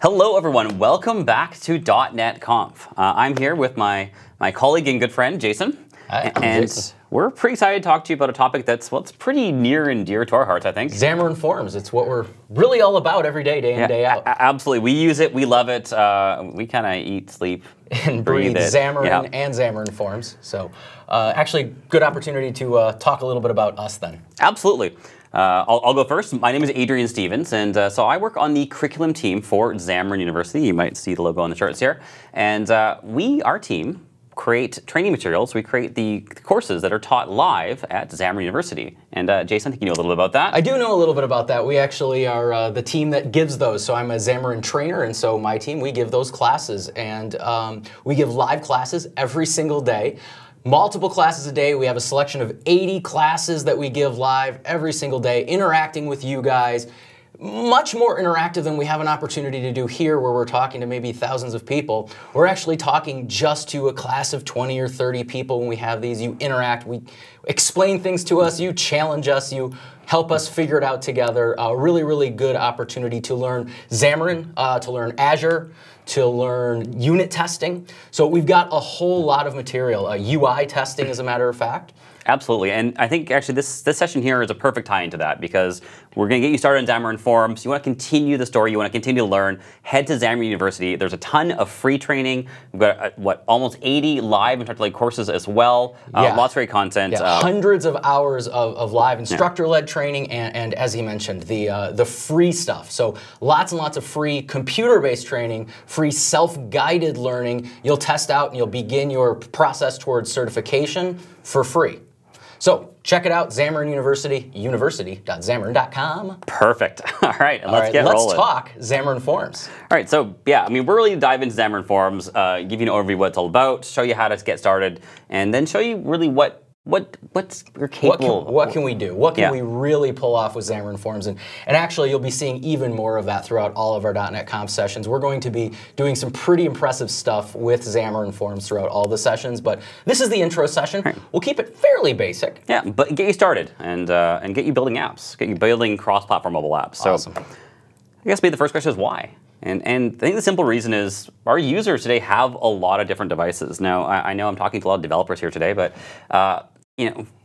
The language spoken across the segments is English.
Hello, everyone. Welcome back to .NET Conf. I'm here with my colleague and good friend, Jason. Hi, and Jason. We're pretty excited to talk to you about a topic that's, well, it's pretty near and dear to our hearts, I think. Xamarin.Forms. It's what we're really all about every day, day in, day out. Absolutely. We use it. We love it. We kind of eat, sleep, and breathe it. Xamarin and Xamarin.Forms. So actually, good opportunity to talk a little bit about us then. Absolutely. I'll go first. My name is Adrian Stevens, and so I work on the curriculum team for Xamarin University. You might see the logo on the charts here. And our team, create training materials. We create the courses that are taught live at Xamarin University. And Jason, I think you know a little bit about that. I do know a little bit about that. We actually are the team that gives those. So I'm a Xamarin trainer, and so my team, we give those classes. And we give live classes every single day. Multiple classes a day. We have a selection of 80 classes that we give live every single day, interacting with you guys. Much more interactive than we have an opportunity to do here, where we're talking to maybe thousands of people. We're actually talking just to a class of 20 or 30 people when we have these. You interact, we explain things to us, you challenge us, you help us figure it out together. A really, really good opportunity to learn Xamarin, to learn Azure, to learn unit testing. So we've got a whole lot of material. UI testing, as a matter of fact. Absolutely, and I think actually this session here is a perfect tie into that, because we're going to get you started in Xamarin.Forms. You want to continue the story, you want to continue to learn, head to Xamarin University. There's a ton of free training. We've got, almost 80 live instructor-led courses as well. Lots of great content. Hundreds of hours of live instructor-led training, and as he mentioned, the free stuff. So lots and lots of free computer-based training, free self-guided learning. You'll test out and you'll begin your process towards certification for free. So check it out, Xamarin University, university.xamarin.com. Perfect. All right, and let's get rolling. Let's talk Xamarin.Forms. All right, so yeah, I mean, we're really dive into Xamarin.Forms, give you an overview of what it's all about, show you how to get started, and then show you really what's you're capable of. What can we do? What can we really pull off with Xamarin.Forms? And actually, you'll be seeing even more of that throughout all of our .NET Conf sessions. We're going to be doing some pretty impressive stuff with Xamarin.Forms throughout all the sessions, but this is the intro session. Right. We'll keep it fairly basic. Yeah, but get you started and get you building apps, get you building cross-platform mobile apps. So awesome. I guess maybe the first question is why? And I think the simple reason is our users today have a lot of different devices. Now, I know I'm talking to a lot of developers here today, but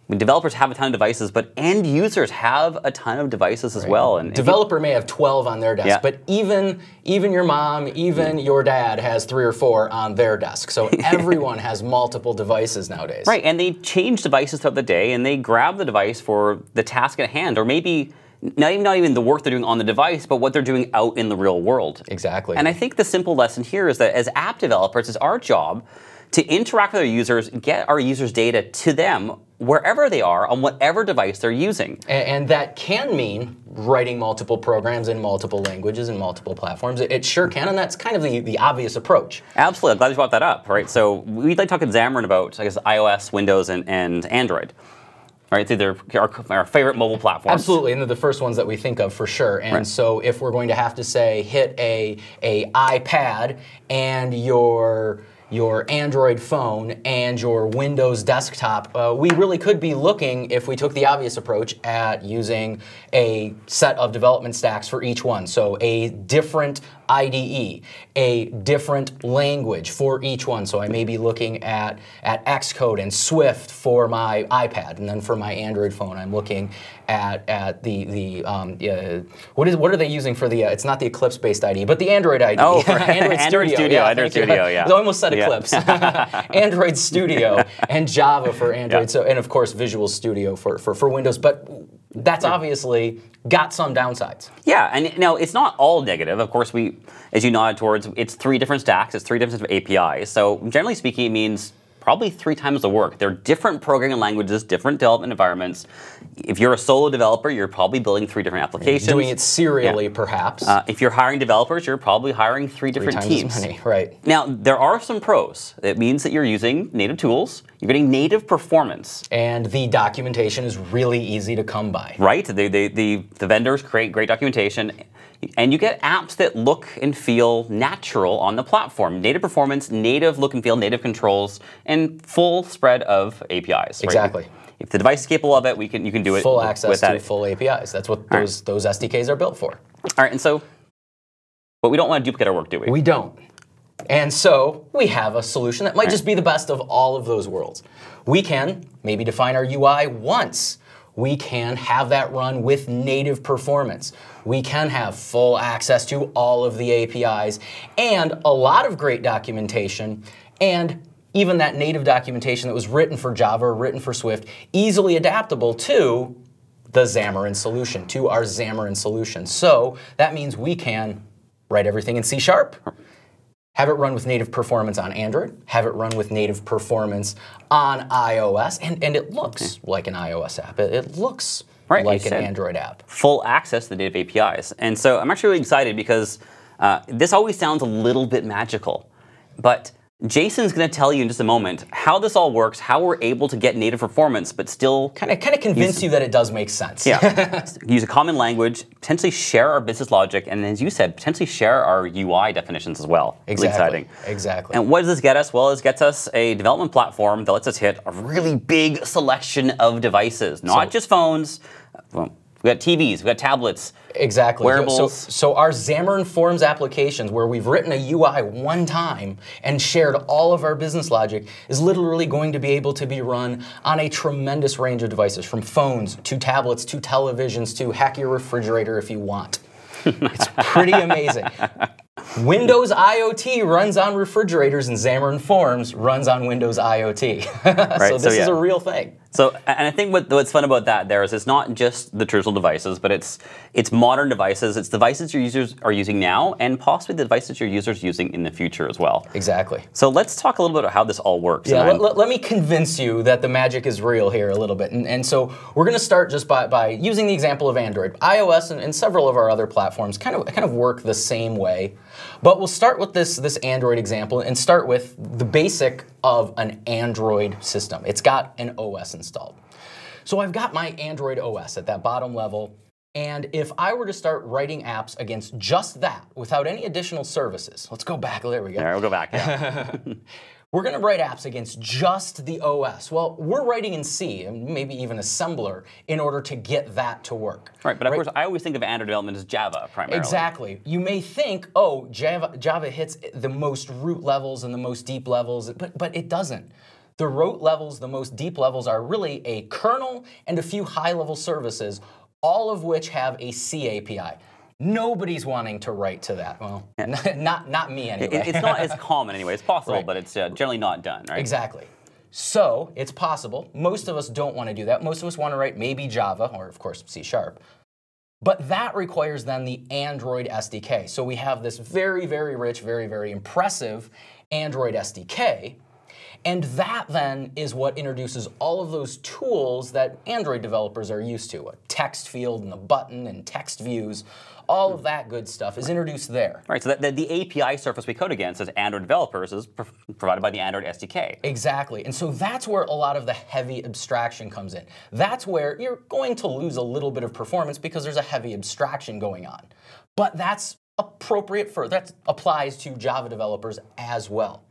developers have a ton of devices, but end users have a ton of devices as well. And developer may have 12 on their desk, but even your mom, even your dad has 3 or 4 on their desk. So everyone has multiple devices nowadays. Right, and they change devices throughout the day, and they grab the device for the task at hand, or maybe not even the work they're doing on the device, but what they're doing out in the real world. Exactly. And I think the simple lesson here is that as app developers, it's our job to interact with our users, get our users' data to them wherever they are on whatever device they're using. And that can mean writing multiple programs in multiple languages and multiple platforms. It sure can, and that's kind of the obvious approach. Absolutely. I'm glad you brought that up. Right. So we'd like to talk in Xamarin about, I guess, iOS, Windows, and Android. Right, they're our favorite mobile platforms. Absolutely, and they're the first ones that we think of for sure. And so if we're going to have to say hit a iPad and your Android phone and your Windows desktop, we really could be looking, if we took the obvious approach, at using a set of development stacks for each one. So a different IDE, a different language for each one. So I may be looking at Xcode and Swift for my iPad, and then for my Android phone, I'm looking at what are they using for the? It's not the Eclipse-based IDE, but the Android IDE. Oh, Android Studio. Android Studio. Yeah. I almost said Eclipse. Android Studio and Java for Android. Yeah. So, and of course Visual Studio for Windows. But that's obviously got some downsides. Yeah, and now it's not all negative. Of course, as you nodded towards, it's 3 different stacks, it's 3 different APIs. So generally speaking, it means probably 3 times the work. They're different programming languages, different development environments. If you're a solo developer, you're probably building 3 different applications. Doing it serially, perhaps. If you're hiring developers, you're probably hiring 3 different teams. As many, right. Now, there are some pros. It means that you're using native tools. You're getting native performance. And the documentation is really easy to come by. Right. The vendors create great documentation. And you get apps that look and feel natural on the platform. Native performance, native look and feel, native controls, and full spread of APIs. Exactly. Right? If the device is capable of it, you can do it. Full access to full APIs. That's what those SDKs are built for. All right, and so But we don't want to duplicate our work, do we? We don't. And so we have a solution that might just be the best of all of those worlds. We can maybe define our UI once. We can have that run with native performance. We can have full access to all of the APIs and a lot of great documentation, and even that native documentation that was written for Java or written for Swift, easily adaptable to the Xamarin solution, to our Xamarin solution. So that means we can write everything in C#, have it run with native performance on Android, have it run with native performance on iOS, and it looks like an iOS app. It looks like an Android app. Full access to the native APIs. And so I'm actually really excited because this always sounds a little bit magical. But Jason's going to tell you in just a moment how this all works, how we're able to get native performance, but still kind of convince you that it does make sense. Yeah, use a common language, potentially share our business logic, and as you said, potentially share our UI definitions as well. Exactly. Really exciting. Exactly. And what does this get us? Well, it gets us a development platform that lets us hit a really big selection of devices, not just phones. Well, we got TVs, we got tablets. Exactly. Wearables. So our Xamarin.Forms applications, where we've written a UI one time and shared all of our business logic, is literally going to be able to be run on a tremendous range of devices, from phones to tablets to televisions to hack your refrigerator if you want. It's pretty amazing. Windows IoT runs on refrigerators, and Xamarin.Forms runs on Windows IoT. Right, so this is a real thing. So, and I think what's fun about that there is it's not just the traditional devices, but it's modern devices. It's devices your users are using now, and possibly the devices your users are using in the future as well. Exactly. So let's talk a little bit about how this all works. Yeah, let me convince you that the magic is real here a little bit. And so we're going to start just by using the example of Android. iOS and several of our other platforms kind of work the same way. But we'll start with this Android example and start with the basic of an Android system. It's got an OS installed. So I've got my Android OS at that bottom level, and if I were to start writing apps against just that without any additional services, let's go back, there we go. All right, we'll go back, yeah. We're going to write apps against just the OS. Well, we're writing in C, and maybe even assembler, in order to get that to work. Right, but of course, I always think of Android development as Java primarily. Exactly. You may think, oh, Java hits the most root levels and the most deep levels, but it doesn't. The root levels, the most deep levels, are really a kernel and a few high-level services, all of which have a C API. Nobody's wanting to write to that. Well, not me anyway. It's not as common anyway. It's possible, but it's generally not done, right? Exactly. So it's possible. Most of us don't want to do that. Most of us want to write maybe Java, or of course C#. But that requires then the Android SDK. So we have this very, very rich, very, very impressive Android SDK. And that then is what introduces all of those tools that Android developers are used to. A text field and a button and text views. All of that good stuff is introduced there. Right, so the API surface we code against as Android developers is provided by the Android SDK. Exactly, and so that's where a lot of the heavy abstraction comes in. That's where you're going to lose a little bit of performance because there's a heavy abstraction going on. But that's appropriate that applies to Java developers as well.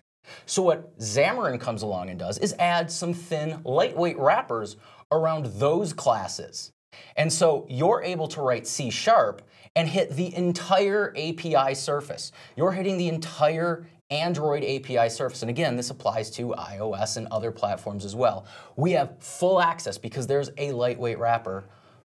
So what Xamarin comes along and does is add some thin, lightweight wrappers around those classes. And so you're able to write C# and hit the entire API surface. You're hitting the entire Android API surface. And again, this applies to iOS and other platforms as well. We have full access because there's a lightweight wrapper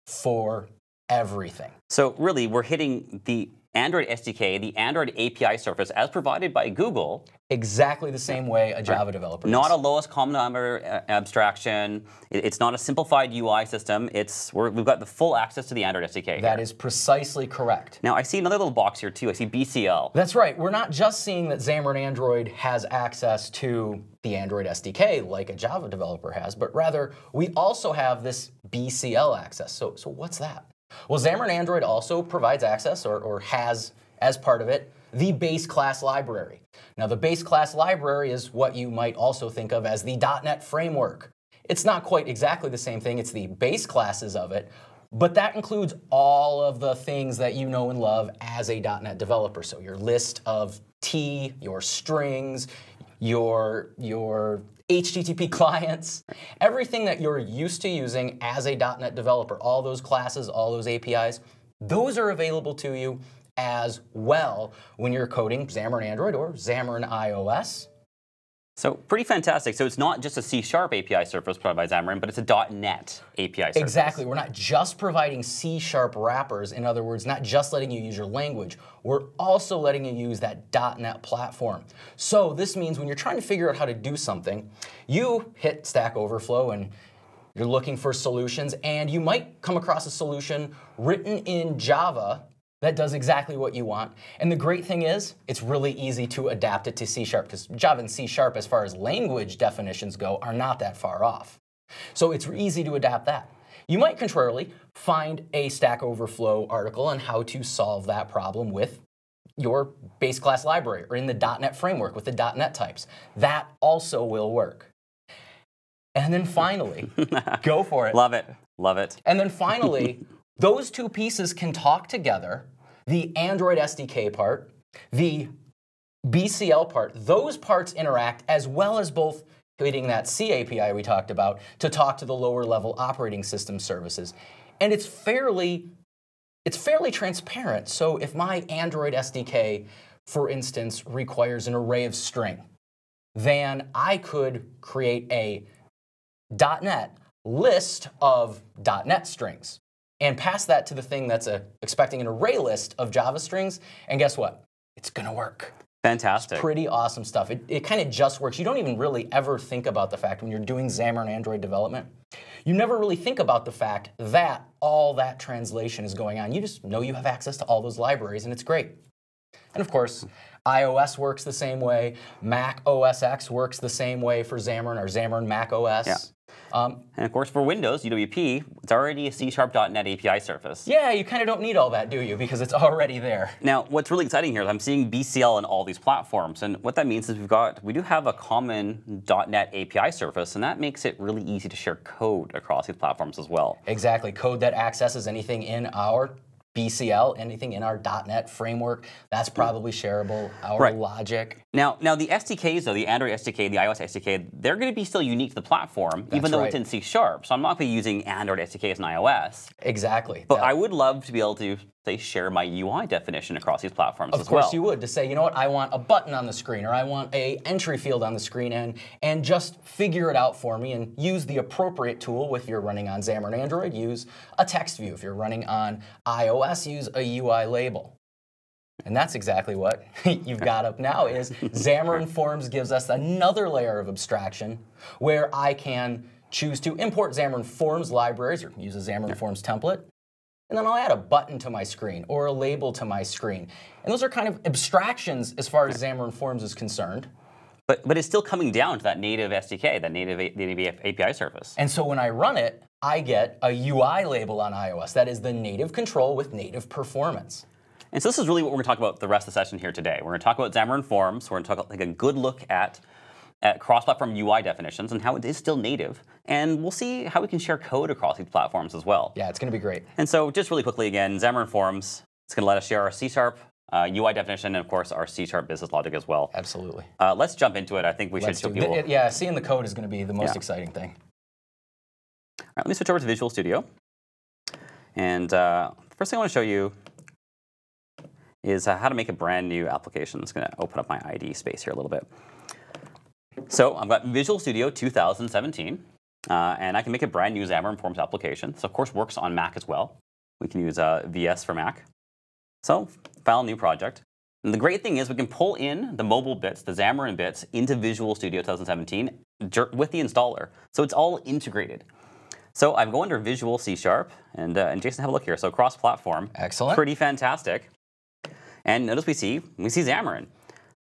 for everything. So really, we're hitting the Android SDK, the Android API surface, as provided by Google. Exactly the same way a Java developer Not a lowest common number abstraction. It's not a simplified UI system. We've got the full access to the Android SDK. That is precisely correct. Now, I see another little box here, too. I see BCL. That's right. We're not just seeing that Xamarin Android has access to the Android SDK like a Java developer has, but rather we also have this BCL access. So what's that? Well, Xamarin Android also provides access, or has as part of it, the base class library. Now, the base class library is what you might also think of as the .NET framework. It's not quite exactly the same thing. It's the base classes of it, but that includes all of the things that you know and love as a .NET developer. So your list of T, your strings, your HTTP clients, everything that you're used to using as a .NET developer, all those classes, all those APIs, those are available to you as well when you're coding Xamarin Android or Xamarin iOS. So pretty fantastic. So it's not just a C# API surface provided by Xamarin, but it's a .NET API surface. Exactly. We're not just providing C# wrappers. In other words, not just letting you use your language. We're also letting you use that .NET platform. So this means when you're trying to figure out how to do something, you hit Stack Overflow and you're looking for solutions, and you might come across a solution written in Java that does exactly what you want. And the great thing is, it's really easy to adapt it to C#, because Java and C#, as far as language definitions go, are not that far off. So it's easy to adapt that. You might, contrarily, find a Stack Overflow article on how to solve that problem with your base class library or in the .NET framework with the .NET types. That also will work. And then finally, go for it. Love it. Love it. And then finally, those two pieces can talk together. The Android SDK part, the BCL part, those parts interact as well as both hitting that C API we talked about to talk to the lower level operating system services. And it's fairly transparent. So if my Android SDK, for instance, requires an array of string, then I could create a .NET list of .NET strings and pass that to the thing that's expecting an array list of Java strings, and guess what? It's going to work. Fantastic. It's pretty awesome stuff. It kind of just works. You don't even really ever think about the fact when you're doing Xamarin Android development, you never really think about the fact that all that translation is going on. You just know you have access to all those libraries, and it's great. And of course, iOS works the same way. Mac OS X works the same way for Xamarin, or Xamarin Mac OS. Yeah. And of course, for Windows, UWP, it's already a C#.NET API surface. Yeah, you kind of don't need all that, do you? Because it's already there. Now, what's really exciting here is I'm seeing BCL on all these platforms. And what that means is we do have a common .NET API surface, and that makes it really easy to share code across these platforms as well. Exactly. Code that accesses anything in our BCL, anything in our .NET framework, that's probably shareable, our logic. Now the SDKs, though, the Android SDK, the iOS SDK, they're going to be still unique to the platform, even though it's in C#. So I'm not going to be using Android SDK as an iOS. Exactly. But I would love to be able to, say, share my UI definition across these platforms as well. Of course you would, to say, you know what, I want a button on the screen, or I want a entry field on the screen, and just figure it out for me and use the appropriate tool. If you're running on Xamarin Android, use a text view. If you're running on iOS, use a UI label. And that's exactly what you've got up now is Xamarin.Forms gives us another layer of abstraction where I can choose to import Xamarin.Forms libraries or use a Xamarin.Forms template. And then I'll add a button to my screen or a label to my screen. And those are kind of abstractions as far as Xamarin.Forms is concerned. But it's still coming down to that native SDK, that native API surface. And so when I run it, I get a UI label on iOS. That is the native control with native performance. And so this is really what we're going to talk about the rest of the session here today. We're going to talk about Xamarin.Forms. We're going to talk about a good look at cross-platform UI definitions and how it is still native. And we'll see how we can share code across these platforms as well. Yeah, it's going to be great. And so just really quickly again, Xamarin.Forms, it's going to let us share our C# UI definition and, of course, our C# business logic as well. Absolutely. Let's jump into it. I think we should show people. Yeah, seeing the code is going to be the most exciting thing. All right, let me switch over to Visual Studio. And the first thing I want to show you is how to make a brand new application. It's going to open up my IDE space here a little bit. So I've got Visual Studio 2017, and I can make a brand new Xamarin.Forms application. So of course works on Mac as well. We can use VS for Mac. So file new project. And the great thing is we can pull in the mobile bits, the Xamarin bits, into Visual Studio 2017 with the installer. So it's all integrated. So I go under Visual C#, and Jason, have a look here. So cross-platform. Excellent. Pretty fantastic. And notice we see Xamarin.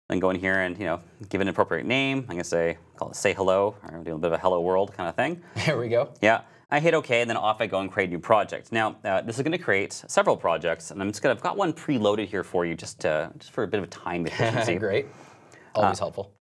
Then go in here and give it an appropriate name. I'm gonna call it say hello, or do a bit of a hello world kind of thing. There we go. Yeah. I hit OK, and then off I go and create a new project. Now this is going to create several projects, and I've got one preloaded here for you just for a bit of a time efficiency. Great. Always helpful.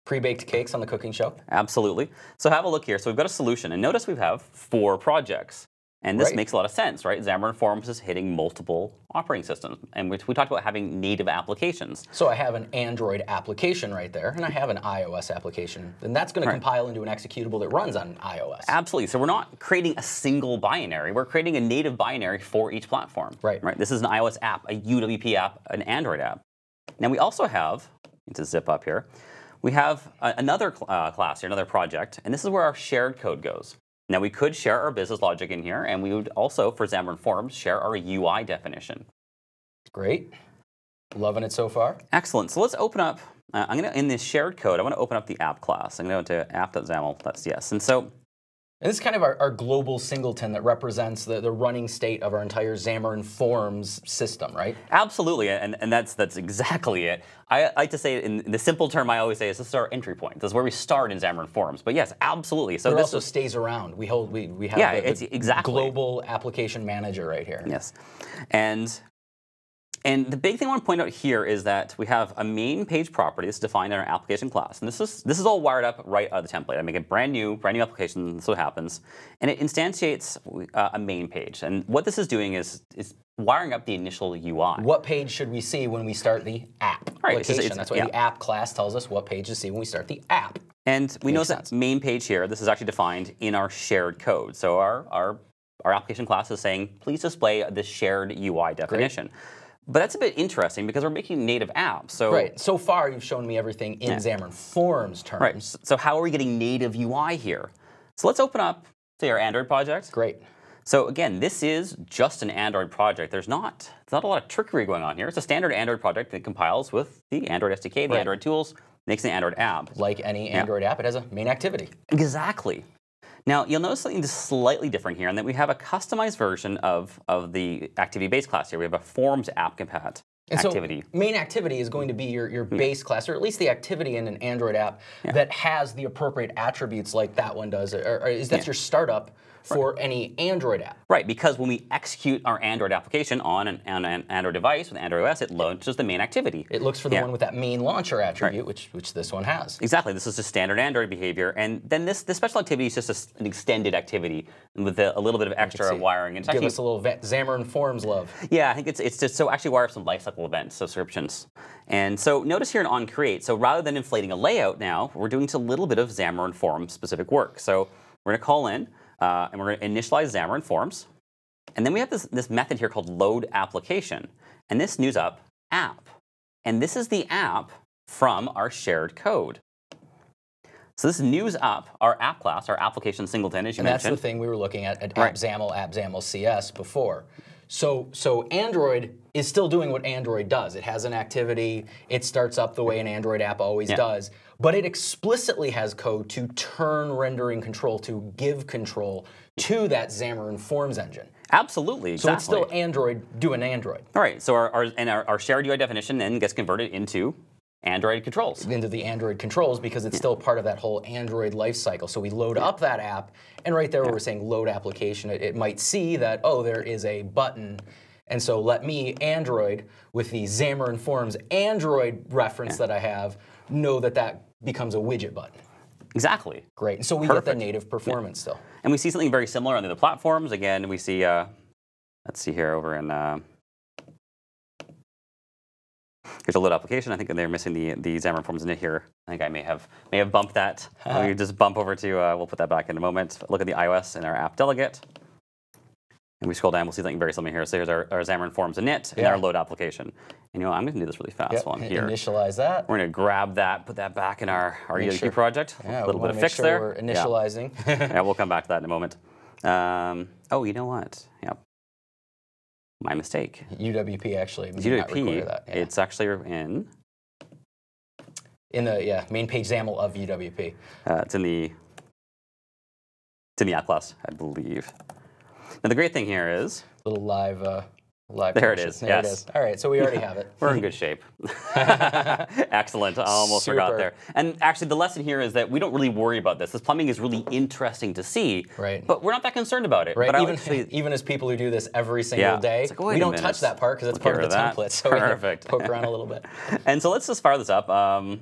Pre-baked cakes on the cooking show. Absolutely. So have a look here. So we've got a solution, and notice we have 4 projects. And this makes a lot of sense, right? Xamarin.Forms is hitting multiple operating systems. And we talked about having native applications. So I have an Android application right there, and I have an iOS application. And that's going to compile into an executable that runs on iOS. Absolutely. So we're not creating a single binary. We're creating a native binary for each platform. Right. This is an iOS app, a UWP app, an Android app. Now we also have, to zip up here, we have another class here, another project. And this is where our shared code goes. Now, we could share our business logic in here, and we would also, for Xamarin.Forms, share our UI definition. Great. Loving it so far. Excellent. So let's open up, in this shared code, I want to open up the app class. I'm going to go to app.xaml.cs. And so, and this is kind of our global singleton that represents the running state of our entire Xamarin.Forms system, right? Absolutely, and that's exactly it. I like to say it in the simple term I always say is this is our entry point. This is where we start in Xamarin.Forms. But yes, absolutely. So it this also stays around. We have the global application manager right here. Yes, and the big thing I want to point out here is that we have a main page property that's defined in our application class. And this is all wired up right out of the template. I make a brand new application, that's what happens. And it instantiates a main page. And what this is doing is wiring up the initial UI. What page should we see when we start the app application? That's why the app class tells us what page to see when we start the app. And we know that main page here, this is actually defined in our shared code. So our application class is saying, please display the shared UI definition. Great. But that's a bit interesting because we're making native apps. So so far, you've shown me everything in Xamarin.Forms terms. Right. So how are we getting native UI here? So let's open up, say, our Android project. Great. So again, this is just an Android project. There's not a lot of trickery going on here. It's a standard Android project that compiles with the Android SDK, the Android tools, makes an Android app. Like any Android app, it has a main activity. Exactly. Now, you'll notice something just slightly different here, in that we have a customized version of the activity-based class here. We have a Forms app compat activity. So main activity is going to be your base class, or at least the activity in an Android app that has the appropriate attributes like that one does. Or is that your startup for any Android app? Right, because when we execute our Android application on an Android device with Android OS, it launches the main activity. It looks for the one with that main launcher attribute, which this one has. Exactly. This is just standard Android behavior. And then this special activity is just an extended activity with a little bit of extra wiring. It's Give us a little Xamarin.Forms love. Yeah, I think it's just so actually wire up some lifecycle events, subscriptions. And so notice here in onCreate, so rather than inflating a layout now, we're doing just a little bit of Xamarin.Forms specific work. So we're going to call in, and we're going to initialize Xamarin.Forms. And then we have this method here called load application. And this news up app. And this is the app from our shared code. So this news up our app class, our application singleton, as you mentioned. And that's the thing we were looking at AppXaml CS before. So Android is still doing what Android does. It has an activity. It starts up the way an Android app always does. But it explicitly has code to turn rendering control, to give control to that Xamarin.Forms engine. Absolutely, exactly. So it's still Android doing Android. All right, so our shared UI definition then gets converted into Android controls. Into the Android controls because it's still part of that whole Android lifecycle. So we load up that app, and right there where we're saying load application, it might see that, oh, there is a button. And so let me, Android, with the Xamarin.Forms Android reference that I have, know that that becomes a widget button. Exactly. Great. And so we get the native performance still. And we see something very similar on the other platforms. Again, we see, let's see here over in, here's a load application. I think they're missing the Xamarin.Forms init here. I think I may have bumped that. We just bump over to, we'll put that back in a moment. Look at the iOS and our app delegate. And we scroll down, we'll see something very similar here. So here's our Xamarin.Forms init and our load application. And I'm going to do this really fast while I'm here. Initialize that. We're going to grab that, put that back in our UWP project. Yeah, a little bit of fix there. We're initializing. Yeah, we'll come back to that in a moment. Oh, you know what? Yep. My mistake. UWP actually. UWP, it's actually in the main page XAML of UWP. It's in the app class, I believe. Now the great thing here is little live. There it is. There it is. All right, so we already have it. We're in good shape. Excellent. I almost forgot there. And actually, the lesson here is that we don't really worry about this. This plumbing is really interesting to see, but we're not that concerned about it. Right. But even as people who do this every single day, like, we don't touch that part because it's part of the template. So perfect. We poke around a little bit. And so let's just fire this up. Well,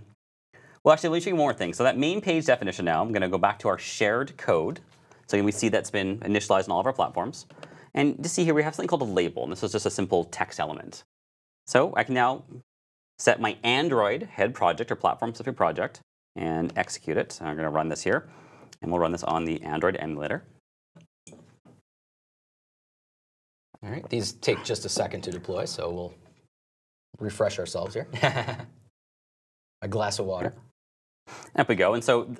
actually, let me show you one more thing. So that main page definition now, I'm going to go back to our shared code. So again, we see that's been initialized on all of our platforms. And to see here, we have something called a label, and this is just a simple text element. So I can now set my Android head project or platform-specific project and execute it. So I'm going to run this here, and we'll run this on the Android emulator. All right, these take just a second to deploy, so we'll refresh ourselves here. A glass of water. Up we go. And so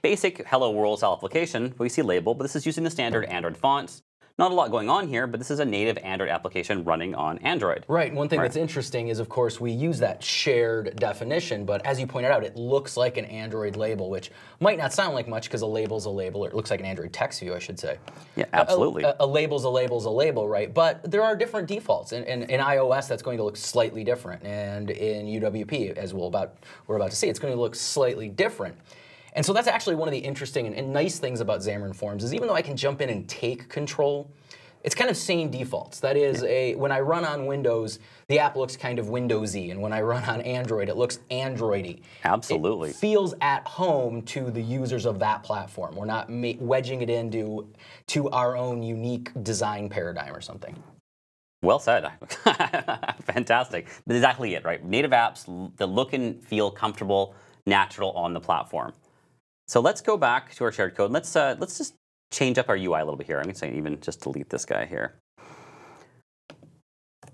basic Hello World style application, we see label, but this is using the standard Android fonts. Not a lot going on here, but this is a native Android application running on Android. Right. One thing that's interesting is, of course, we use that shared definition, but as you pointed out, it looks like an Android label, which might not sound like much because a label's a label, or it looks like an Android text view, I should say. Yeah, absolutely. A label's a label's a label, right? But there are different defaults. In iOS, that's going to look slightly different, and in UWP, as we're about to see, it's going to look slightly different. And so that's actually one of the interesting and nice things about Xamarin.Forms is even though I can jump in and take control, it's kind of same defaults. That is, when I run on Windows, the app looks kind of Windowsy, and when I run on Android, it looks Androidy. Absolutely. It feels at home to the users of that platform. We're not wedging it into our own unique design paradigm or something. Well said. Fantastic. But exactly it, right? Native apps that look and feel comfortable, natural on the platform. So let's go back to our shared code. Let's just change up our UI a little bit here. I'm going to say even just delete this guy here.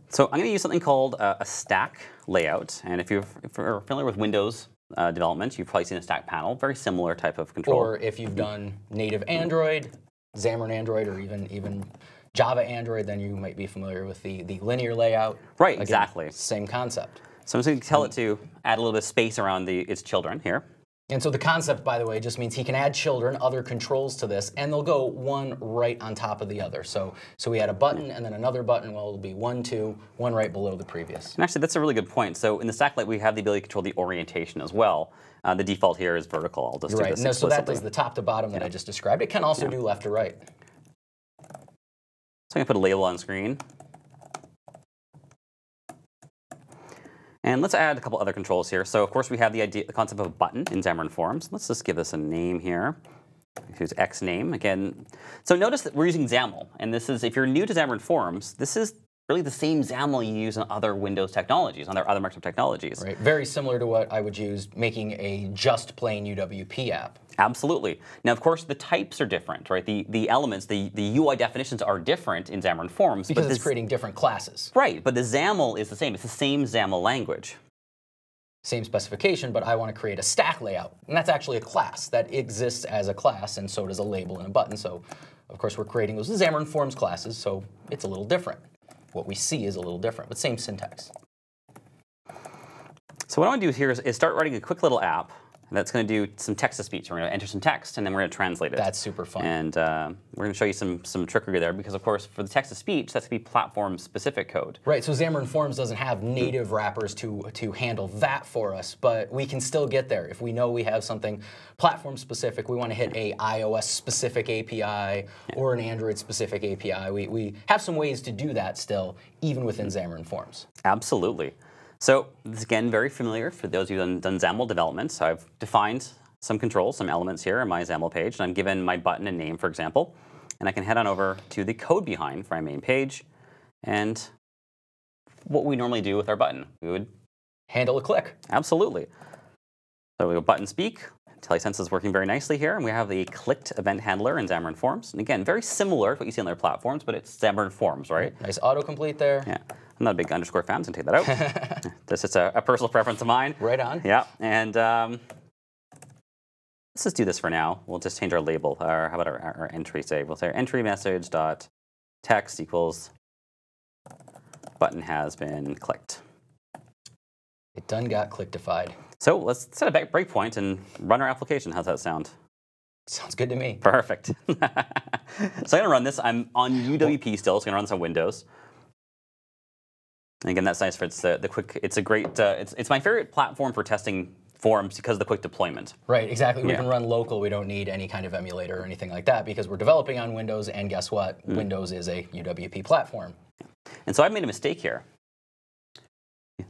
So I'm going to use something called a stack layout. And if you're familiar with Windows development, you've probably seen a stack panel, very similar type of control. Or if you've done native Android, Xamarin Android, or even Java Android, then you might be familiar with the linear layout. Right, Again, exactly. Same concept. So I'm just going to tell it to add a little bit of space around its children here. And so the concept, by the way, just means he can add children, other controls to this, and they'll go one right on top of the other. So we add a button and then another button. Well, it'll be 1, 2, one right below the previous. And actually, that's a really good point. So in the stack layout, we have the ability to control the orientation as well. The default here is vertical. I'll just do this explicitly. So that does the top to bottom that I just described. It can also do left to right. So I'm going to put a label on screen. And let's add a couple other controls here. So of course we have the concept of a button in Xamarin.Forms. Let's just give this a name here. Here's X name again. So notice that we're using XAML, and this is, if you're new to Xamarin.Forms, this is really the same XAML you use on other Windows technologies, on other Microsoft technologies. Right. Very similar to what I would use making a just plain UWP app. Absolutely. Now, of course, the types are different, right? The elements, the UI definitions are different in Xamarin.Forms. Because it's creating different classes. Right, but the XAML is the same. It's the same XAML language. Same specification, but I want to create a stack layout. And that's actually a class that exists as a class, and so does a label and a button. So, of course, we're creating those Xamarin.Forms classes, so it's a little different. What we see is a little different, but same syntax. So what I want to do here is start writing a quick little app that's going to do some text-to-speech. We're going to enter some text, and then we're going to translate it. That's super fun. And we're going to show you some trickery there, because, of course, for the text-to-speech, that's going to be platform-specific code. Right, so Xamarin.Forms doesn't have native wrappers to handle that for us, but we can still get there. If we know we have something platform-specific, we want to hit a iOS-specific API or an Android-specific API. We have some ways to do that still, even within Xamarin.Forms. Absolutely. So this is, again, very familiar for those of you who've done XAML development. So I've defined some controls, some elements here on my XAML page, and I'm given my button and name, for example. And I can head on over to the code behind for my main page. And what we normally do with our button, we would handle a click. Absolutely. So we go button speak. IntelliSense is working very nicely here, and we have the clicked event handler in Xamarin.Forms. And again, very similar to what you see on other platforms, but it's Xamarin.Forms, right? Nice autocomplete there. Yeah. I'm not a big underscore fan, so I'm going to take that out. This is a personal preference of mine. Right on. Yeah. And let's just do this for now. We'll just change our label. Or how about our entry, say? We'll say our entry message dot text equals button has been clicked. It done got clicktified. So let's set a breakpoint and run our application. How's that sound? Sounds good to me. Perfect. So I'm going to run this. I'm on UWP still, so I'm going to run this on Windows. And again, that's nice for the quick. It's a great. It's my favorite platform for testing forms because of the quick deployment. Right, exactly. We can run local. We don't need any kind of emulator or anything like that because we're developing on Windows. And guess what? Windows is a UWP platform. And so I've made a mistake here.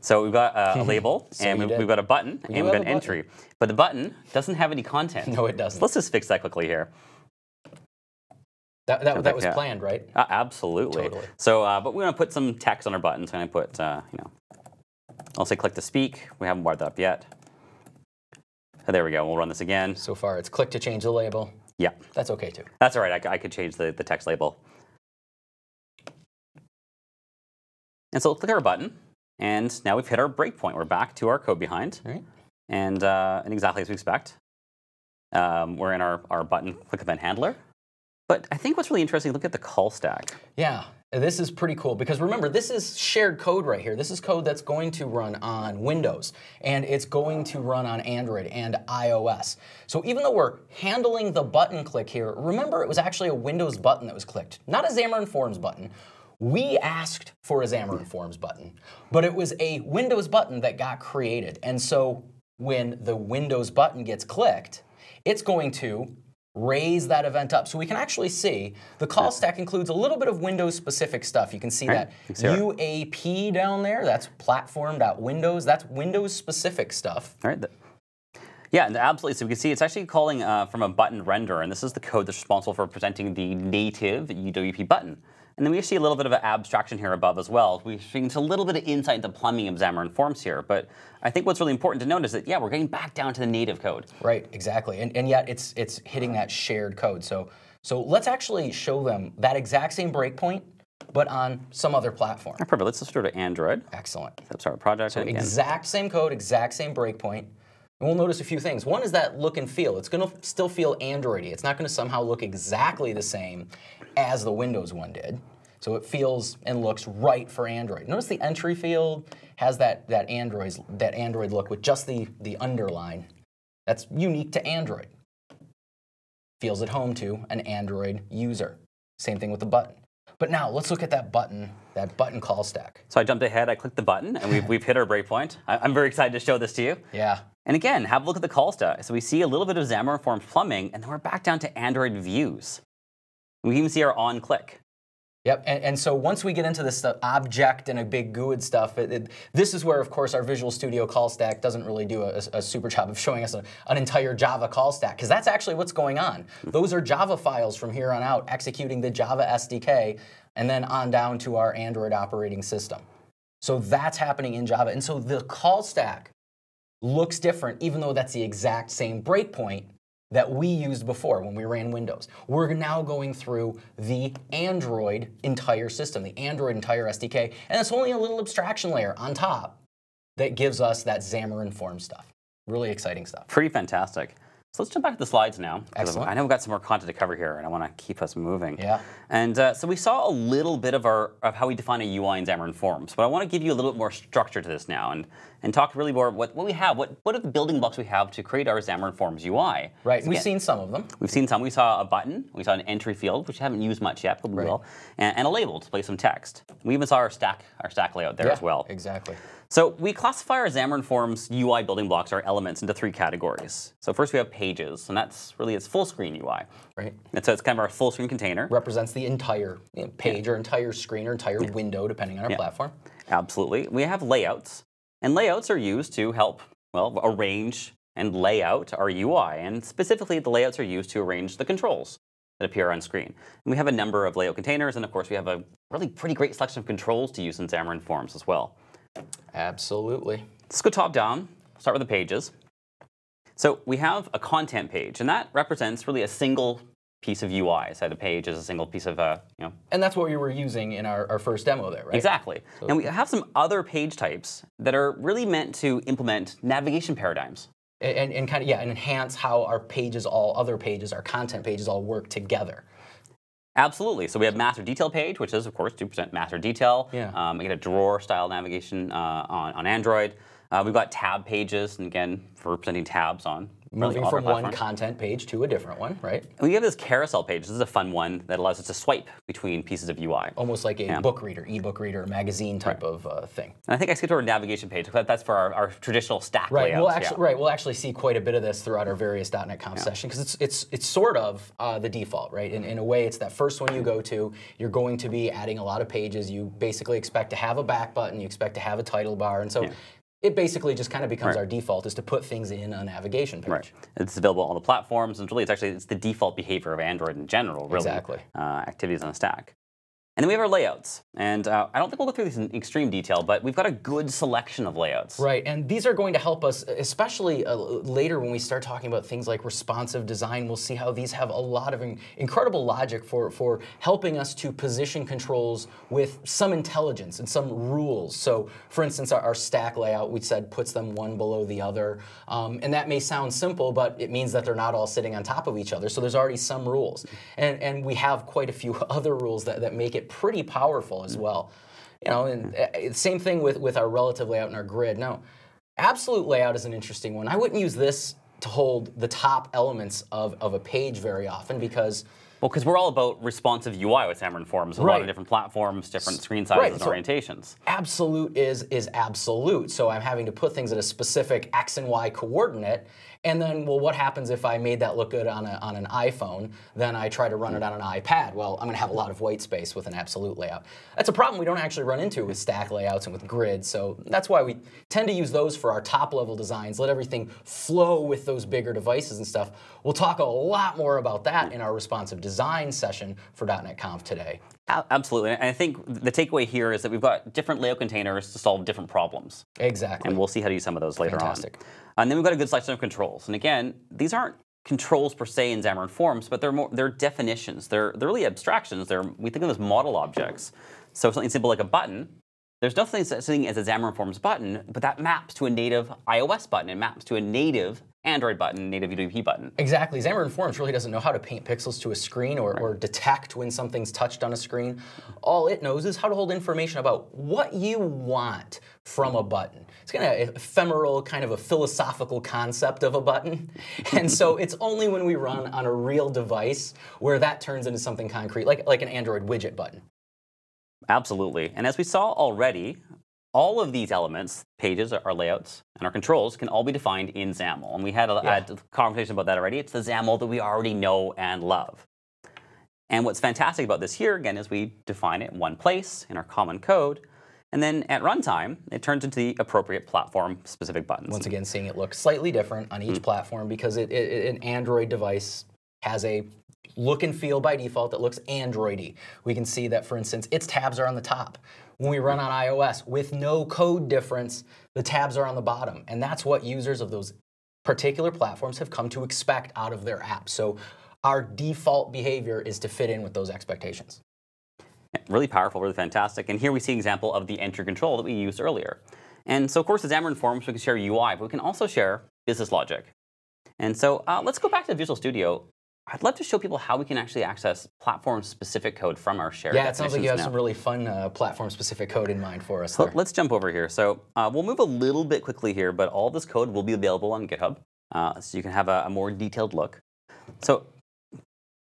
So we've got a label, and we've got a button, and we've got an entry. But the button doesn't have any content. No, it doesn't. Let's just fix that quickly here. That was planned, right? Absolutely. Totally. So, but we want to put some text on our button. So I'm going to put, I'll say click to speak. We haven't wired that up yet. So there we go. We'll run this again. So far, it's click to change the label. Yeah. That's OK, too. That's all right. I could change the text label. And so let's click our button. And now we've hit our breakpoint. We're back to our code behind. All right. And exactly as we expect. We're in our button click event handler. But I think what's really interesting, look at the call stack. Yeah, this is pretty cool because remember, this is shared code right here. This is code that's going to run on Windows, and it's going to run on Android and iOS. So even though we're handling the button click here, remember it was actually a Windows button that was clicked, not a Xamarin.Forms button. We asked for a Xamarin.Forms button, but it was a Windows button that got created. And so when the Windows button gets clicked, it's going to raise that event up. So we can actually see the call stack includes a little bit of Windows-specific stuff. You can see that UAP down there. That's platform.windows. That's Windows-specific stuff. All right. Yeah, and absolutely. So we can see it's actually calling from a button renderer, and this is the code that's responsible for presenting the native UWP button. And then we see a little bit of an abstraction here above as well. We're seeing a little bit of insight into plumbing of Xamarin.Forms here. But I think what's really important to note is that, yeah, we're getting back down to the native code. Right, exactly. And yet it's hitting that shared code. So let's actually show them that exact same breakpoint, but on some other platform. Oh, perfect. Let's just go to Android. Excellent. That's our project. So exact same code, exact same breakpoint. And we'll notice a few things. One is that look and feel. It's going to still feel Android-y. It's not going to somehow look exactly the same as the Windows one did. So it feels and looks right for Android. Notice the entry field has that Android look with just the underline. That's unique to Android. Feels at home to an Android user. Same thing with the button. But now let's look at that button call stack. So I jumped ahead, I clicked the button, and we've hit our breakpoint. I'm very excited to show this to you. Yeah. And again, have a look at the call stack. So we see a little bit of Xamarin.Forms plumbing, and then we're back down to Android views. We even see our on click. Yep, and so once we get into this object and a big GUID stuff, this is where, of course, our Visual Studio call stack doesn't really do a super job of showing us an entire Java call stack, because that's actually what's going on. Those are Java files from here on out executing the Java SDK and then on down to our Android operating system. So that's happening in Java. And so the call stack looks different, even though that's the exact same breakpoint that we used before when we ran Windows. We're now going through the Android entire system, the Android entire SDK, and it's only a little abstraction layer on top that gives us that Xamarin.Forms stuff. Really exciting stuff. Pretty fantastic. So let's jump back to the slides now. Excellent. I know we've got some more content to cover here, and I want to keep us moving. Yeah. And so we saw a little bit of how we define a UI in Xamarin.Forms, but I want to give you a little bit more structure to this now and talk really more what we have, what are the building blocks we have to create our Xamarin.Forms UI. Right. So we've seen some of them. We've seen some. We saw a button. We saw an entry field, which we haven't used much yet, but we will, and a label to place some text. We even saw our stack layout there as well. Exactly. So we classify our Xamarin.Forms UI building blocks, our elements, into 3 categories. So first we have pages, and that's really its full screen UI. Right. And so it's kind of our full screen container. Represents the entire page or entire screen or entire window, depending on our platform. Absolutely. We have layouts, and layouts are used to help, well, arrange and lay out our UI. And specifically, the layouts are used to arrange the controls that appear on screen. And we have a number of layout containers, and of course, we have a really pretty great selection of controls to use in Xamarin.Forms as well. Absolutely. Let's go top down. Start with the pages. So we have a content page, and that represents really a single piece of UI. So the page is a single piece of, And that's what we were using in our first demo there, right? Exactly. So, and we have some other page types that are really meant to implement navigation paradigms. And kind of, and enhance how our pages, our content pages all work together. Absolutely. So we have master detail page, which is, of course, 2% master detail. Yeah. We get a drawer-style navigation on Android. We've got tab pages, and again, for presenting tabs on. Moving from one content page to a different one, right? And we have this carousel page. This is a fun one that allows us to swipe between pieces of UI. Almost like a book reader, e-book reader, magazine type of thing. And I think I skipped over navigation page. That's for our traditional stack layouts. We'll actually see quite a bit of this throughout our various .NET Conf sessions, because it's sort of the default, right? In a way, it's that first one you go to. You're going to be adding a lot of pages. You basically expect to have a back button. You expect to have a title bar. And so it basically just kind of becomes our default is to put things in a navigation page. Right. It's available on all the platforms, and really it's the default behavior of Android in general, really. Exactly. Activities on the stack. And then we have our layouts. And I don't think we'll go through these in extreme detail, but we've got a good selection of layouts. Right, and these are going to help us, especially later when we start talking about things like responsive design. We'll see how these have a lot of incredible logic for helping us to position controls with some intelligence and some rules. So, for instance, our stack layout, we said, puts them one below the other. And that may sound simple, but it means that they're not all sitting on top of each other. So there's already some rules. And we have quite a few other rules that make it pretty powerful as well. You know, and same thing with our relative layout and our grid. Now, absolute layout is an interesting one. I wouldn't use this to hold the top elements of a page very often because... Well, because we're all about responsive UI with Xamarin.Forms, a lot of different platforms, different screen sizes, and orientations. Absolute is absolute. So I'm having to put things at a specific X and Y coordinate. And then, well, what happens if I made that look good on an iPhone, then I try to run it on an iPad? Well, I'm going to have a lot of white space with an absolute layout. That's a problem we don't actually run into with stack layouts and with grids. So that's why we tend to use those for our top-level designs, let everything flow with those bigger devices and stuff. We'll talk a lot more about that in our responsive design session for .NET Conf today. Absolutely, and I think the takeaway here is that we've got different layout containers to solve different problems. Exactly. And we'll see how to use some of those later on. Fantastic. And then we've got a good selection of controls. And again, these aren't controls per se in Xamarin.Forms, but they're definitions. They're really abstractions. We think of them as model objects. So something simple like a button, there's nothing such thing as a Xamarin.Forms button, but that maps to a native iOS button. It maps to a native Android button, native UWP button. Exactly. Xamarin.Forms really doesn't know how to paint pixels to a screen or detect when something's touched on a screen. All it knows is how to hold information about what you want from a button. It's kind of ephemeral, kind of a philosophical concept of a button. And so it's only when we run on a real device where that turns into something concrete, like an Android widget button. Absolutely. And as we saw already, all of these elements, pages, our layouts, and our controls can all be defined in XAML. And we had a conversation about that already. It's the XAML that we already know and love. And what's fantastic about this here, again, is we define it in one place in our common code. And then at runtime, it turns into the appropriate platform-specific buttons. Once again, seeing it look slightly different on each platform because an Android device has a look and feel by default that looks Android-y. We can see that, for instance, its tabs are on the top. When we run on iOS, with no code difference, the tabs are on the bottom. And that's what users of those particular platforms have come to expect out of their apps. So our default behavior is to fit in with those expectations. Really powerful, really fantastic. And here we see an example of the entry control that we used earlier. And so, of course, with Xamarin.Forms, we can share UI, but we can also share business logic. And so let's go back to Visual Studio. I'd love to show people how we can actually access platform-specific code from our shared definitions. Yeah, it sounds like you have now. some really fun platform-specific code in mind for us So there. let's jump over here. So we'll move a little bit quickly here, but all this code will be available on GitHub, so you can have a more detailed look. So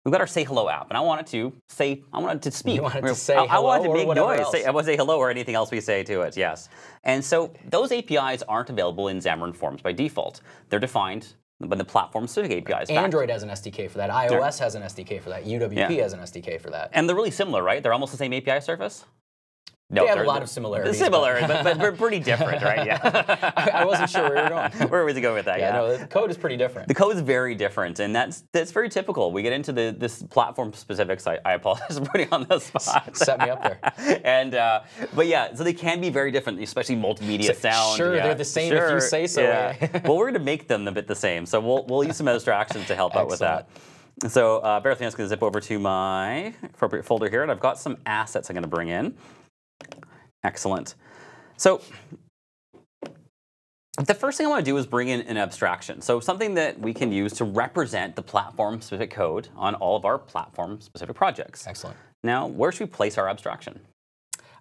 we've got our Say Hello app, and I wanted to speak. You wanted to say hello I wanted to or make whatever noise. else. I want to say hello or anything else we say to it, yes. And so those APIs aren't available in Xamarin.Forms by default. They're defined by the platform-specific APIs. Android has an SDK for that. iOS has an SDK for that. UWP has an SDK for that. And they're really similar, right? They're almost the same API surface? No, they have a lot of similarities. But they're pretty different, right? Yeah. I wasn't sure where you were going. Where was he going with that? Yeah, no, the code is pretty different. The code is very different, and that's very typical. We get into this platform specifics. I apologize for putting on the spot. Set me up there. And but yeah, so they can be very different, especially multimedia sound. Sure, they're the same if you say so. Yeah. Well, we're going to make them a bit the same, so we'll use some abstractions to help out with that. So bear with me. I'm just going to zip over to my appropriate folder here, and I've got some assets I'm going to bring in. Excellent. So the first thing I want to do is bring in an abstraction. So something that we can use to represent the platform-specific code on all of our platform-specific projects. Excellent. Now, where should we place our abstraction?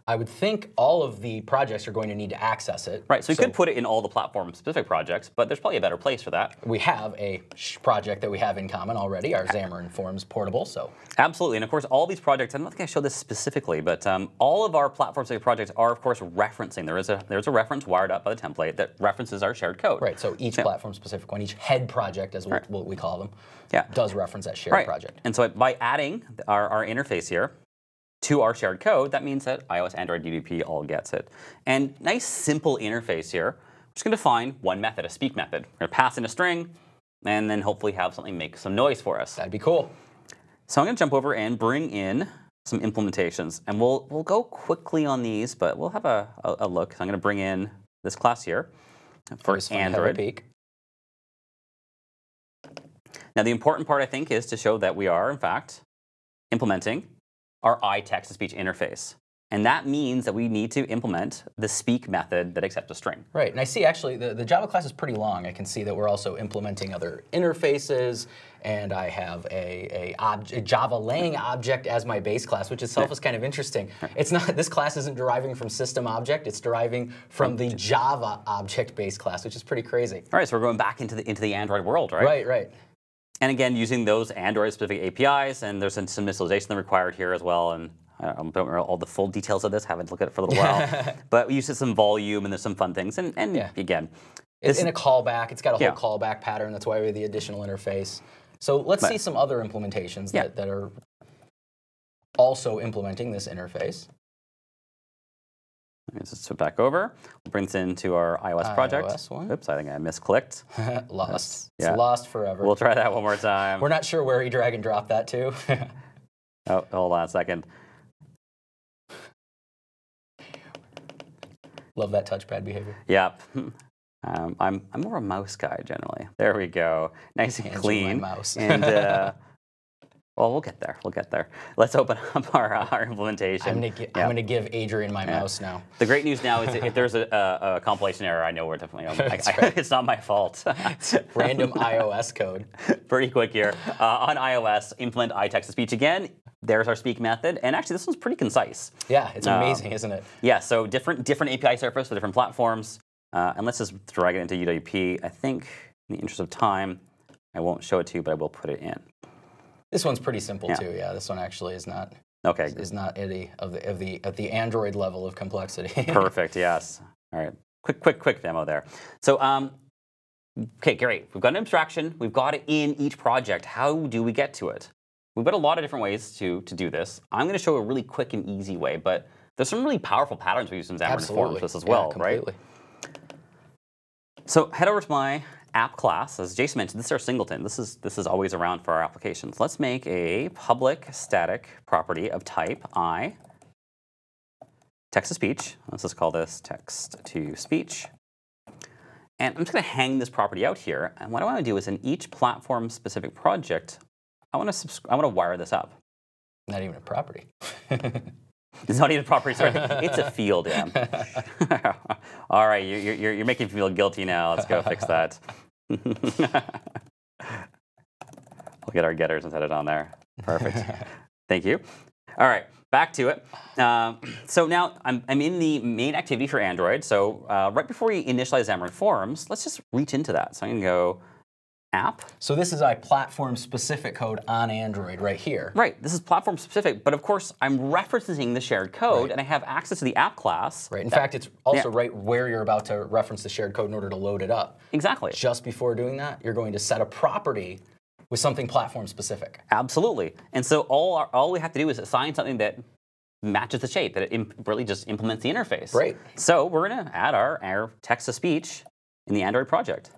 I would think all of the projects are going to need to access it. Right, so we could put it in all the platform-specific projects, but there's probably a better place for that. We have a project that we have in common already, our Xamarin.Forms portable. So absolutely, and of course, all these projects, I don't think I showed this specifically, but all of our platform-specific projects are, of course, referencing. There's a reference wired up by the template that references our shared code. Right, so each platform-specific one, each head project, as what we call them, does reference that shared project. And so by adding our interface here to our shared code, that means that iOS, Android, UWP all gets it. And nice simple interface here. just going to define one method, a speak method. We're going to pass in a string, and then hopefully have something make some noise for us. That'd be cool. So I'm going to jump over and bring in some implementations. And we'll go quickly on these, but we'll have a look. So I'm going to bring in this class here for Android. Now, the important part, I think, is to show that we are, in fact, implementing our text-to-speech interface. And that means that we need to implement the speak method that accepts a string. Right, and I see actually the Java class is pretty long. I can see that we're also implementing other interfaces, and I have a Java lang object as my base class, which itself is kind of interesting. It's not, this class isn't deriving from system object, it's deriving from the Java object-based class, which is pretty crazy. All right, so we're going back into the Android world, right? Right, right. And again, using those Android-specific APIs, and there's some initialization required here as well. And I don't remember all the full details of this. Haven't looked at it for a little while. But we use some volume, and there's some fun things. And again, it's in a callback. It's got a whole callback pattern. That's why we have the additional interface. So let's see some other implementations that are also implementing this interface. Let's just switch back over. We'll bring this into our iOS project. iOS one. Oops, I think I misclicked. Lost. It's lost forever. We'll try that one more time. We're not sure where he drag and drop that to. Oh, hold on a second. Love that touchpad behavior. Yep. I'm more a mouse guy generally. There we go. Nice and clean. My mouse. And well, we'll get there. We'll get there. Let's open up our implementation. I'm gonna give Adrian my mouse now. The great news now is if there's a compilation error, I know we're definitely on. It's not my fault. Random iOS code. Pretty quick here. On iOS, implement text-to-speech again. There's our speak method, and actually this one's pretty concise. Yeah, it's amazing, isn't it? Yeah. So different API surface for different platforms, and let's just drag it into UWP. I think, in the interest of time, I won't show it to you, but I will put it in. This one's pretty simple too. Yeah, this one actually is not. Okay. Is not at the Android level of complexity. Perfect. Yes. All right. Quick demo there. So, okay, great. We've got an abstraction. We've got it in each project. How do we get to it? We've got a lot of different ways to do this. I'm going to show a really quick and easy way, but there's some really powerful patterns we use in Xamarin.Forms for this as well, right? So head over to my app class. As Jason mentioned, this is our singleton. This is always around for our applications. Let's make a public static property of type text-to-speech. Let's just call this text-to-speech. And I'm just going to hang this property out here. And what I want to do is in each platform-specific project, I want to wire this up. Not even a property. It's not even a property. Sorry, it's a field. Yeah. All right, you're making me feel guilty now. Let's go fix that. We'll get our getters and set it on there. Perfect. Thank you. All right, back to it. So now I'm in the main activity for Android. So right before we initialize Xamarin.Forms, let's just reach into that. So I'm going to go app. So this is a platform-specific code on Android right here. Right. This is platform-specific, but of course I'm referencing the shared code, and I have access to the app class. Right. In fact, it's also right where you're about to reference the shared code in order to load it up. Exactly. Just before doing that, you're going to set a property with something platform-specific. Absolutely. And so all we have to do is assign something that matches the shape, that it really just implements the interface. Right. So we're going to add our text-to-speech in the Android project.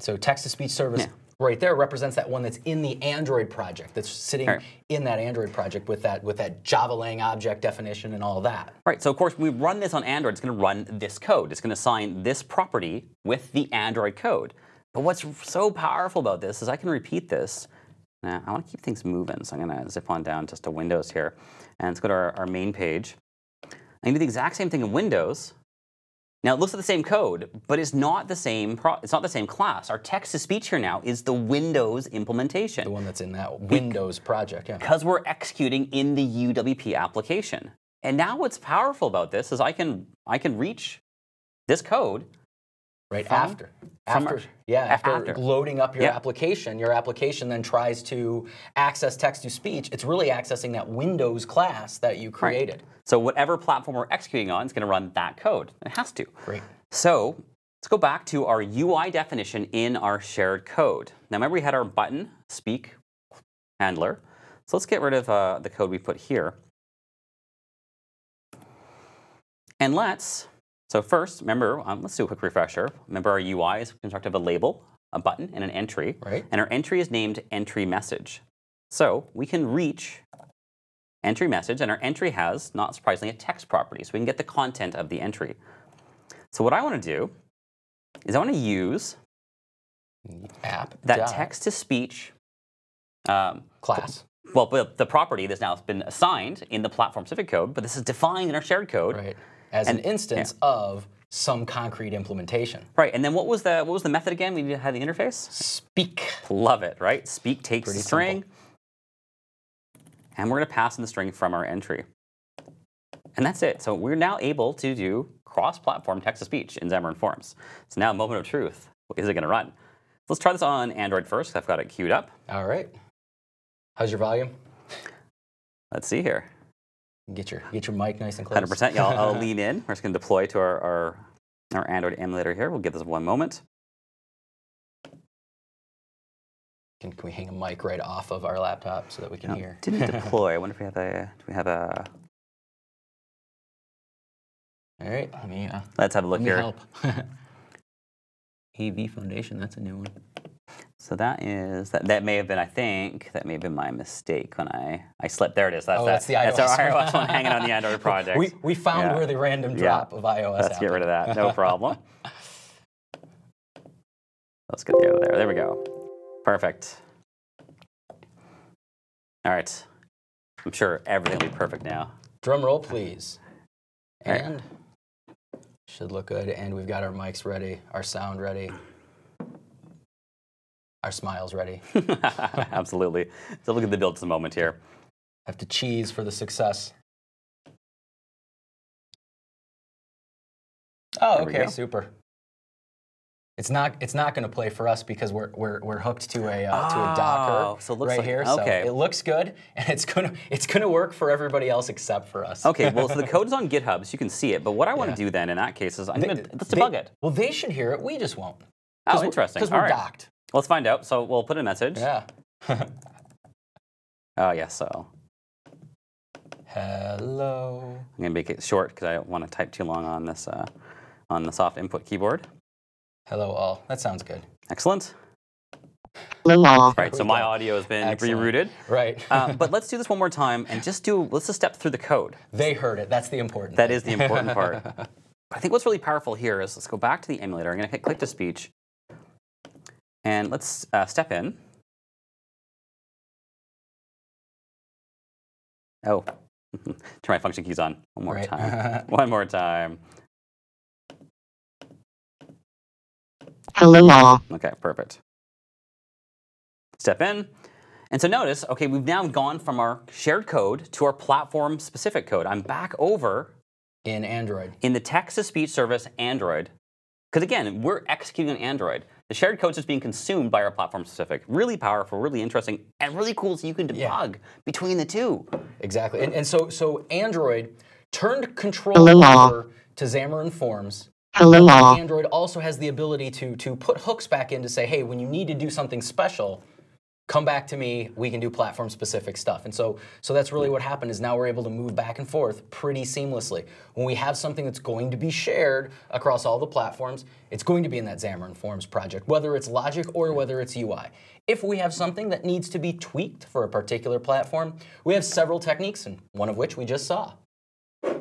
So text-to-speech service right there represents that one that's in the Android project, that's sitting in that Android project with that Java lang object definition and all of that. Right. So of course, when we run this on Android, it's going to run this code. It's going to assign this property with the Android code. But what's so powerful about this is I can repeat this. Now, I want to keep things moving, so I'm going to zip on down just to Windows here. And let's go to our main page. I can do the exact same thing in Windows. Now it looks like the same code, but it's not the same class. Our text-to-speech here now is the Windows implementation. The one that's in that Windows project, yeah. Because we're executing in the UWP application. And now what's powerful about this is I can reach this code after loading up your application then tries to access text-to-speech. It's really accessing that Windows class that you created. Right. So whatever platform we're executing on is going to run that code. It has to. Great. So let's go back to our UI definition in our shared code. Now remember we had our button speak handler. So let's get rid of the code we put here. And let's So first, remember, let's do a quick refresher. Remember our UI is constructed of a label, a button, and an entry. Right. And our entry is named entry message. So we can reach entry message, and our entry has, not surprisingly, a text property. So we can get the content of the entry. So what I want to do is I want to use that text-to-speech class. Well, the property that's now been assigned in the platform-specific code, but this is defined in our shared code. Right. As an instance of some concrete implementation. Right, and then what was the method again? We had the interface? Speak. Love it, right? Speak takes the string, simple. and we're going to pass in the string from our entry. And that's it. So we're now able to do cross-platform text-to-speech in Xamarin.Forms. So now, moment of truth. Is it going to run? Let's try this on Android first. I've got it queued up. All right. How's your volume? Let's see here. Get your mic nice and close. 100%. Yeah, I'll lean in. We're just going to deploy to our Android emulator here. We'll give this one moment. Can we hang a mic right off of our laptop so that we can hear? Didn't deploy. I wonder if we have a. Do we have a? All right. Let's have a look here. Help. AV Foundation. That's a new one. So that is that may have been, I think that may have been my mistake when I slipped. There it is. That's the iOS. That's our iOS one hanging on the Android project. We found where the random drop of iOS. Let's get rid of that. No problem. Let's get the other there. There we go. Perfect. All right. I'm sure everything will be perfect now. Drum roll, please. And should look good. And we've got our mics ready, our sound ready. Our smiles ready. Absolutely. So look at the build just a moment here. Have to cheese for the success. Oh, okay, super. It's not going to play for us because we're hooked to a Docker so it looks right here. Okay. So it looks good, and it's gonna work for everybody else except for us. Okay. Well, so the code is on GitHub, so you can see it. But what I want to do then in that case is let's debug it. Well, they should hear it. We just won't. Oh, interesting. Because we're docked. Let's find out. So we'll put in a message. Yeah. Oh, yes, so. Hello. I'm going to make it short because I don't want to type too long on this on the soft input keyboard. Hello, all. That sounds good. Excellent. Hello, all. Right, so my audio has been rerouted. Right. But let's do this one more time and let's just step through the code. They heard it. That's the important That thing. is the important part. I think what's really powerful here is let's go back to the emulator. I'm going to hit click to speech. And let's step in. Oh, turn my function keys on one more time. One more time. Hello, all. Okay, perfect. Step in. And so notice, okay, we've now gone from our shared code to our platform-specific code. I'm back over in Android. In the text-to-speech service Android. Because again, we're executing on Android. The shared code is just being consumed by our platform-specific. Really powerful, really interesting, and really cool so you can debug between the two. Exactly. And so Android turned control over to Xamarin.Forms. Hello, all. Android also has the ability to put hooks back in to say, hey, when you need to do something special, come back to me, we can do platform-specific stuff. And so that's really what happened is now we're able to move back and forth pretty seamlessly. When we have something that's going to be shared across all the platforms, it's going to be in that Xamarin.Forms project, whether it's logic or whether it's UI. If we have something that needs to be tweaked for a particular platform, we have several techniques, and one of which we just saw.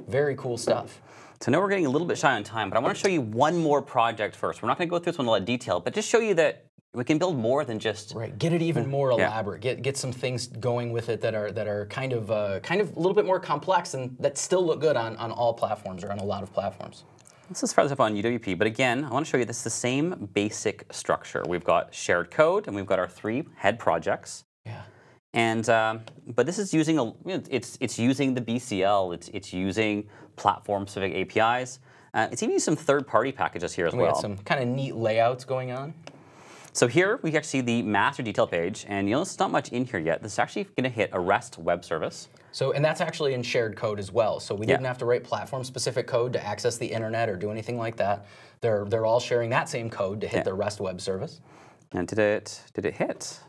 Very cool stuff. So now we're getting a little bit shy on time, but I want to show you one more project first. We're not going to go through this one in a lot of detail, but just show you that we can build more than just get it even more elaborate. Get some things going with it that are kind of a little bit more complex and that still look good on all platforms or on a lot of platforms. This is further up on UWP, but again, I want to show you this is the same basic structure. We've got shared code and we've got our 3 head projects. Yeah. And but this is using it's using the BCL. It's using platform-specific APIs. It's even using some third-party packages here as well. We got some kind of neat layouts going on. So here we actually see the master detail page, and you'll notice there's not much in here yet. This is actually going to hit a REST web service. So, and that's actually in shared code as well. So we didn't have to write platform-specific code to access the internet or do anything like that. They're all sharing that same code to hit the REST web service. And did it hit?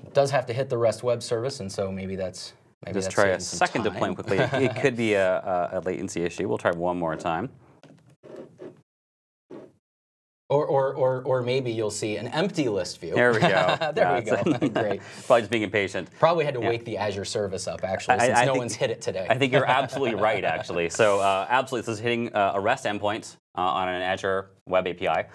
It does have to hit the REST web service, and so maybe that's Just try a second deployment quickly. It could be a latency issue. We'll try one more time. Or maybe you'll see an empty list view. There we go. There we go. Great. Probably just being impatient. Probably had to wake the Azure service up, actually, since no one's hit it today. I think you're absolutely right, actually. So absolutely, this is hitting a REST endpoint on an Azure Web API.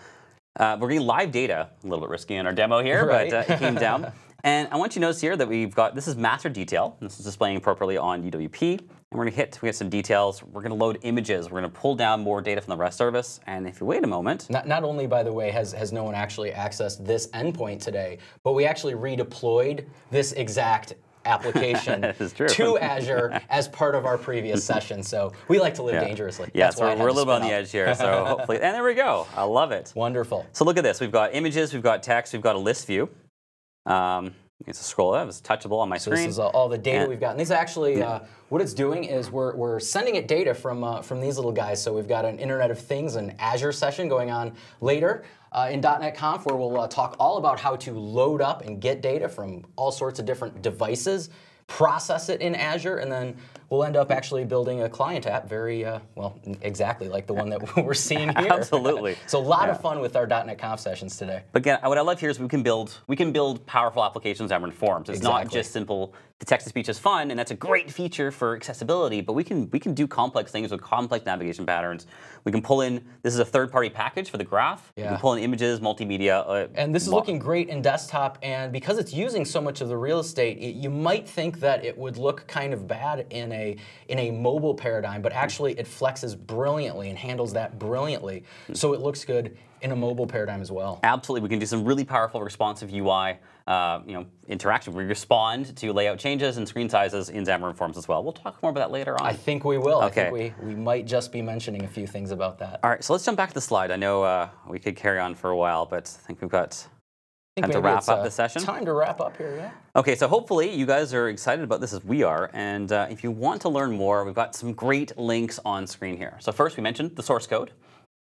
We're getting live data, a little bit risky in our demo here, Right. but it came down. And I want you to notice here that we've got, this is master detail. This is displaying appropriately on UWP. And we're going to we get some details. We're going to load images. We're going to pull down more data from the REST service. And if you wait a moment. Not only, by the way, has no one actually accessed this endpoint today, but we actually redeployed this exact application to Azure as part of our previous session. So we like to live dangerously. Yeah, so we're a little bit on the edge here. So hopefully, and there we go. I love it. Wonderful. So look at this. We've got images, we've got text, we've got a list view. It's a scroll up. It's touchable on my screen. This is all the data we've got. And these actually, what it's doing is we're sending it data from these little guys. So we've got an Internet of Things and Azure session going on later in .NET Conf, where we'll talk all about how to load up and get data from all sorts of different devices, process it in Azure, and then we'll end up actually building a client app very, well, exactly like the one that we're seeing here. Absolutely. So a lot of fun with our .NET Conf sessions today. But again, what I love here is we can build powerful applications in Xamarin.Forms. It's not just simple. The text-to-speech is fun, and that's a great feature for accessibility. But we can do complex things with complex navigation patterns. We can pull in. This is a third-party package for the graph. Yeah. We can pull in images, multimedia. And this is looking great in desktop. And because it's using so much of the real estate, you might think that it would look kind of bad in a mobile paradigm, but actually it flexes brilliantly and handles that brilliantly. So it looks good in a mobile paradigm as well. Absolutely, we can do some really powerful responsive UI interaction. We respond to layout changes and screen sizes in Xamarin.Forms as well. We'll talk more about that later on. I think we will. Okay. I think we might just be mentioning a few things about that. All right, so let's jump back to the slide. I know we could carry on for a while, but I think we've got time to wrap up the session. Time to wrap up here, yeah. Okay, so hopefully you guys are excited about this as we are, and if you want to learn more, we've got some great links on screen here. So first, we mentioned the source code.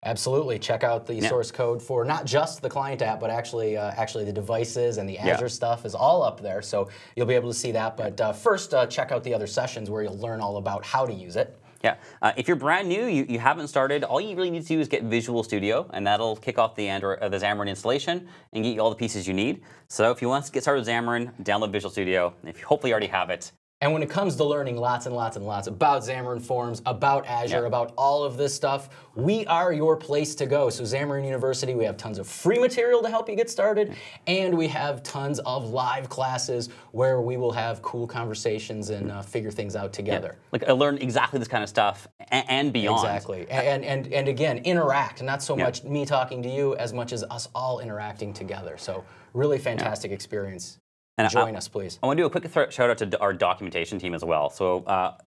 Absolutely. Check out the source code for not just the client app, but actually the devices and the Azure stuff is all up there. So you'll be able to see that. But first, check out the other sessions where you'll learn all about how to use it. Yeah. If you're brand new, you haven't started, all you really need to do is get Visual Studio, and that'll kick off the Xamarin installation and get you all the pieces you need. So if you want to get started with Xamarin, download Visual Studio. If you hopefully already have it. And when it comes to learning lots and lots and lots about Xamarin.Forms, about Azure, about all of this stuff, we are your place to go. So Xamarin University, we have tons of free material to help you get started, and we have tons of live classes where we will have cool conversations and figure things out together. Yeah. Like I learned exactly this kind of stuff and beyond. Exactly. And again, interact. Not so much me talking to you as much as us all interacting together. So really fantastic experience. And join us, please. I want to do a quick shout out to our documentation team as well. So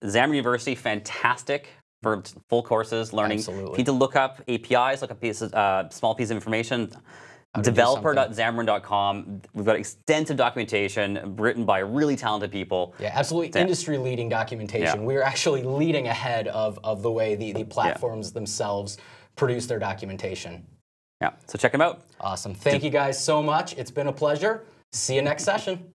Xamarin University, fantastic for full courses, learning. Absolutely. If you need to look up APIs, look up small piece of information, developer.xamarin.com. We've got extensive documentation written by really talented people. Yeah, absolutely industry-leading documentation. Yeah. We're actually leading ahead of the way the platforms themselves produce their documentation. Yeah, so check them out. Awesome. Thank you guys so much. It's been a pleasure. See you next session.